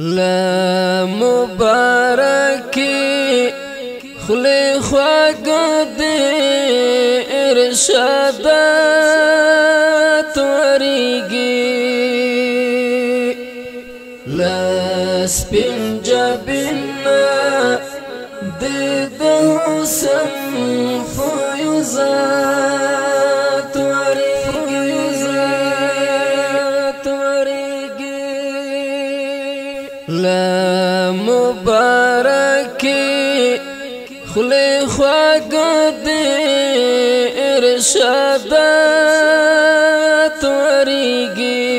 لا مبارکی خلی خواگد ارشادات وریگی لا سپین جبینا دید حسن فیوزات وریگی لا مبارکی خلی خواگد ارشادات وریگی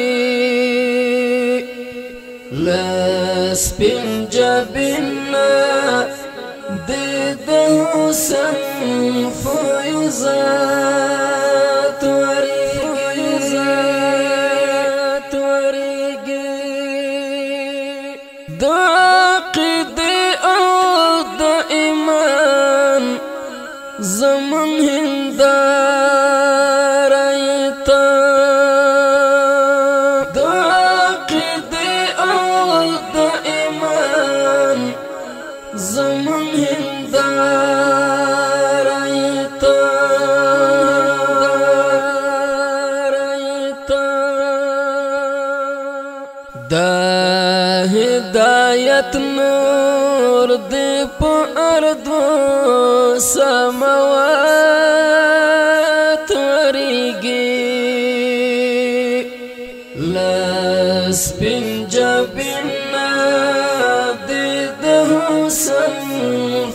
لا سپین جبینا دید حسن فیوزات وریگی دا عقیده او دا ایمان زمان هندار ایتا دا عقیده او دا ایمان زمان هندار ایتا دا ہدایت نور دی پا ارض و سماوات وریگی لا سپین جبینا دید حسن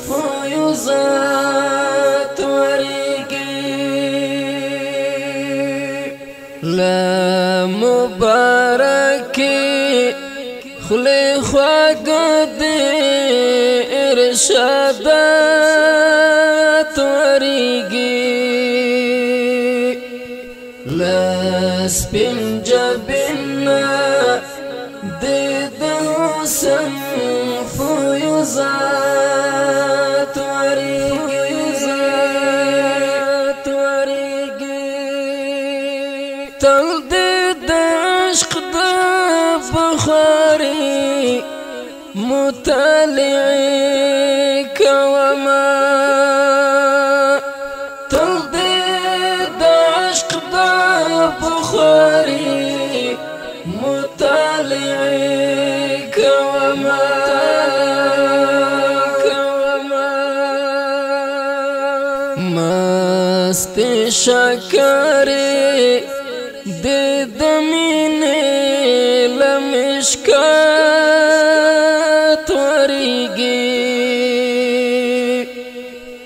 فیوزات وریگی لا مبارکی خلی خواگد ارشادات وریگی لا سپین جبینا دید حسن فیوزات وریگی تل دید عشق دا بخاری مطالعی کوما تل دید عشق دا بخاری مطالعی کوما مست شکری دید مینی لمشکات وریگی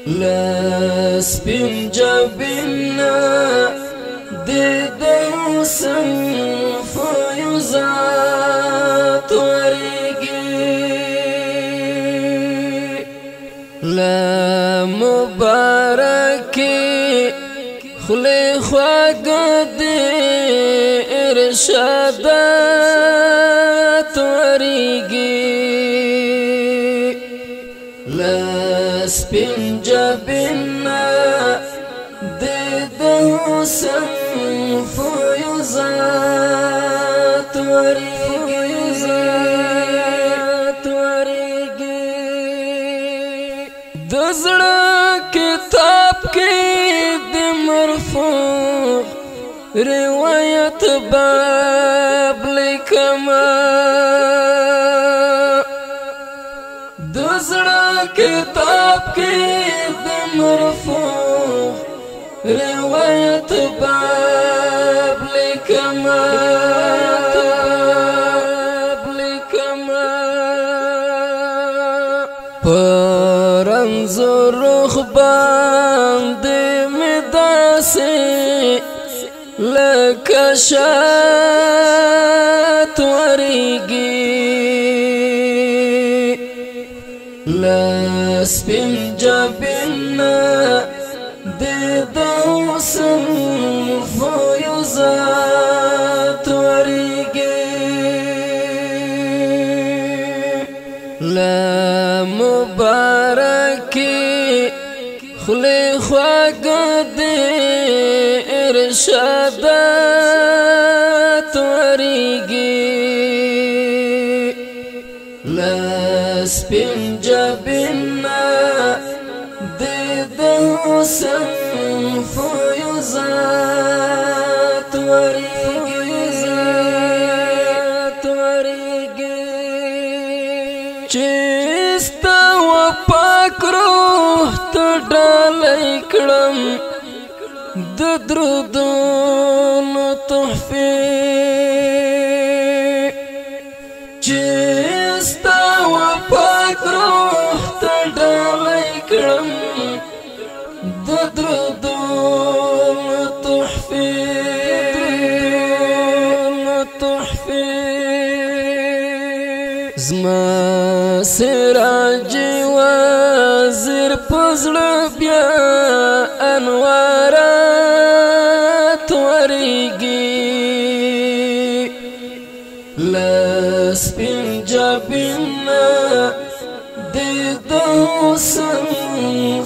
لا سپین جبینا دید حسن فیوزات وریگی لا مبارکی خلی خواگد ارشادات وریگی لا سپین جبینا دید حسن فیوزات وریگی دزڑا کتاب کی دی مرفوع روایت باب لکما دزڑا کتاب کی دی مرفوع روایت باب لکما پرنز رخ باندې مداسي لکشات وریگی لا سپین جبینا دید حسن فیوزات وریگی لا مبارکی خلی خواگد ارشادات وریگی لسپین جبینا دید حسن فیوزات وریگی چیستا و پاک روح تا ڈالی کڑم د درودون تحفی چیستا و پاک روح تا ڈالی کڑم د درودون تحفی زما سراج وزیر پزړ بیا انوارات وریږي لسپین جبینا د حسن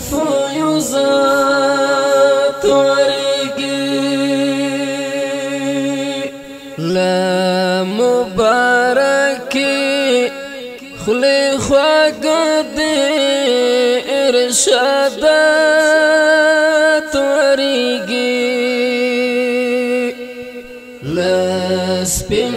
فیوزات وریږي لا مبارکی خلی خواږه د ارشادات وریږي لسپین